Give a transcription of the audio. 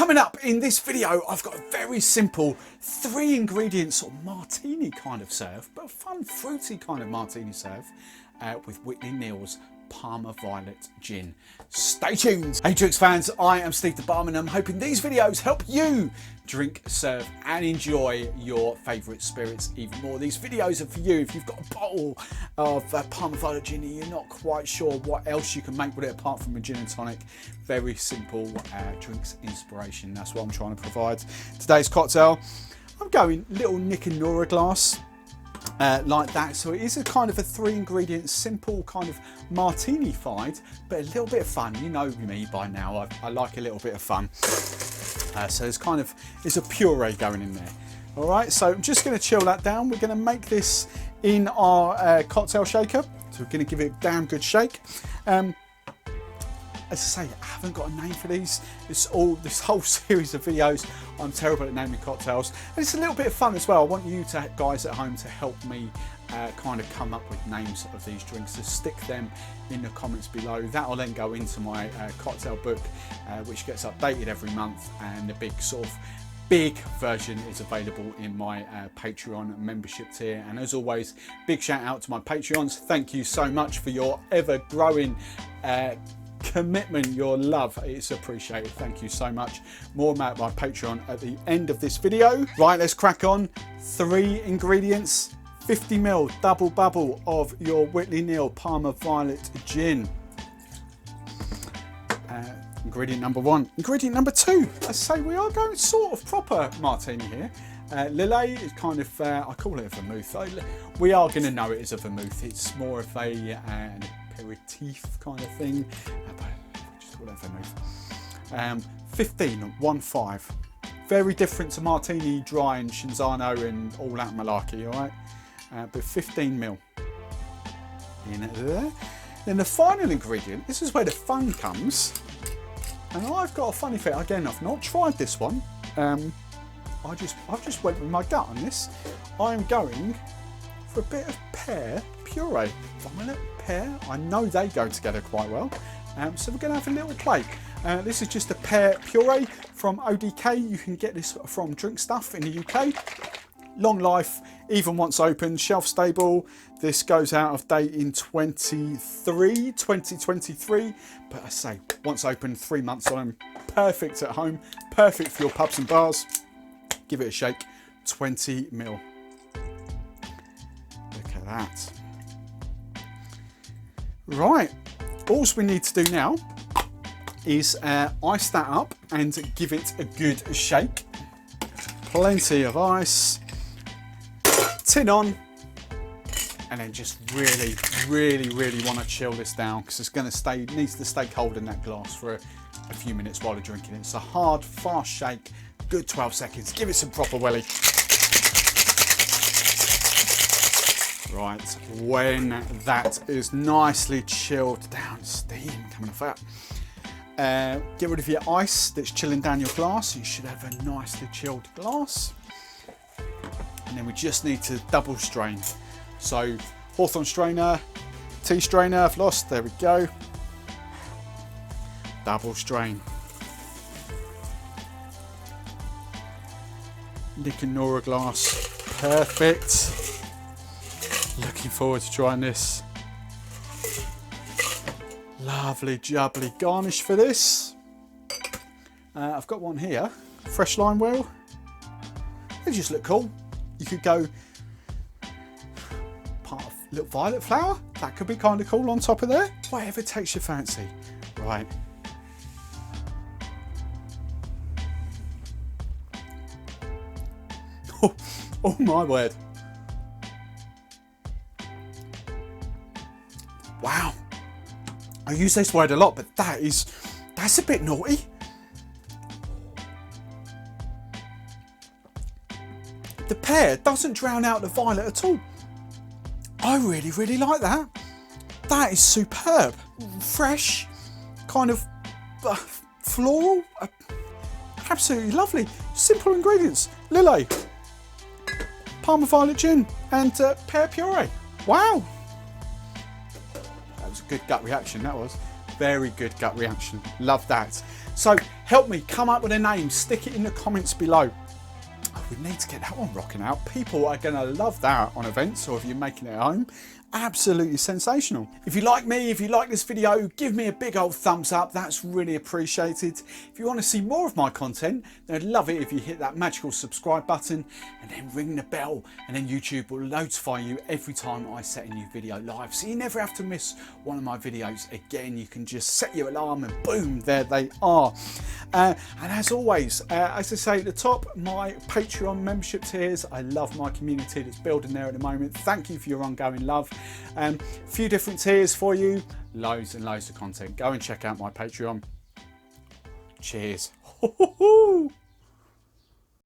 Coming up in this video, I've got a very simple 3 ingredients sort of martini kind of serve, but a fun fruity kind of martini serve with Whitley Neill's PARMA VIOLET Gin. Stay tuned. Hey drinks fans, I am Steve the Barman. I'm hoping these videos help you drink, serve and enjoy your favourite spirits even more. These videos are for you if you've got a bottle of PARMA VIOLET Gin and you're not quite sure what else you can make with it apart from a gin and tonic. Very simple drinks inspiration. That's what I'm trying to provide. Today's cocktail, I'm going little Nick and Nora glass. Like that, so it is a kind of a 3 ingredient simple kind of martini-fied, but a little bit of fun. You know me by now, I like a little bit of fun. So there's a puree going in there. All right, so I'm just going to chill that down. We're going to make this in our cocktail shaker, so we're going to give it a damn good shake. As I say, I haven't got a name for these. This whole series of videos, I'm terrible at naming cocktails. And it's a little bit of fun as well. I want you guys at home to help me kind of come up with names of these drinks. So stick them in the comments below. That'll then go into my cocktail book, which gets updated every month. And the big version is available in my Patreon membership tier. And as always, big shout out to my Patreons. Thank you so much for your ever growing commitment, your love. It's appreciated. Thank you so much. More about my Patreon at the end of this video. Right, let's crack on. 3 ingredients, 50ml double bubble of your Whitley Neill PARMA VIOLET Gin. Ingredient number 1. Ingredient number 2. I say we are going sort of proper martini here. Lillet is kind of, I call it a vermouth. We are going to know it as a vermouth. It's more of a aperitif kind of thing, but just call that vermouth. 15. Very different to martini dry and Shinzano and all that malarkey, all right? But 15ml in there. Then the final ingredient, this is where the fun comes, and I've got a funny feeling. Again, I've not tried this one. I've just went with my gut on this. I'm going for a bit of pear puree. Violet, pear, I know they go together quite well. So we're going to have a little play. This is just a pear puree from ODK. You can get this from Drink Stuff in the UK. Long life, even once opened, shelf stable. This goes out of date in 2023. But I say, once opened, 3 months on, perfect at home, perfect for your pubs and bars. Give it a shake. 20ml. Look at that. Right, all we need to do now is ice that up and give it a good shake. Plenty of ice. Tin on. And then just really want to chill this down because it's going to needs to stay cold in that glass for a few minutes while you're drinking it. It's a hard, fast shake. Good 12 seconds. Give it some proper welly. Right, when that is nicely chilled down, steam coming off that. Get rid of your ice that's chilling down your glass. You should have a nicely chilled glass. And then we just need to double strain. So Hawthorne strainer, tea strainer, I've lost, there we go. Double strain. Nick and Nora glass, perfect. Looking forward to trying this. Lovely jubbly garnish for this. I've got one here, fresh lime wheel. They just look cool. You could go part of little violet flower. That could be kind of cool on top of there. Whatever takes your fancy. Right. Oh my word. Wow. I use this word a lot, but that's a bit naughty. The pear doesn't drown out the violet at all. I really like that. That is superb. Fresh, kind of floral. Absolutely lovely. Simple ingredients. Lillet, PARMA VIOLET Gin and pear puree. Wow. That was a good gut reaction, that was. Very good gut reaction. Love that. So Help me come up with a name, stick it in the comments below. Oh, we need to get that one rocking out. People are going to love that on events, or if you're making it at home. Absolutely sensational. If you like me, if you like this video, give me a big old thumbs up. That's really appreciated. If you want to see more of my content, then I'd love it if you hit that magical subscribe button and then ring the bell, and then YouTube will notify you every time I set a new video live, so you never have to miss one of my videos again. You can just set your alarm and boom, there they are. And as always, as I say at the top, my Patreon membership tiers. I love my community that's building there at the moment. Thank you for your ongoing love. A few different tiers for you, loads and loads of content. Go and check out my Patreon. Cheers.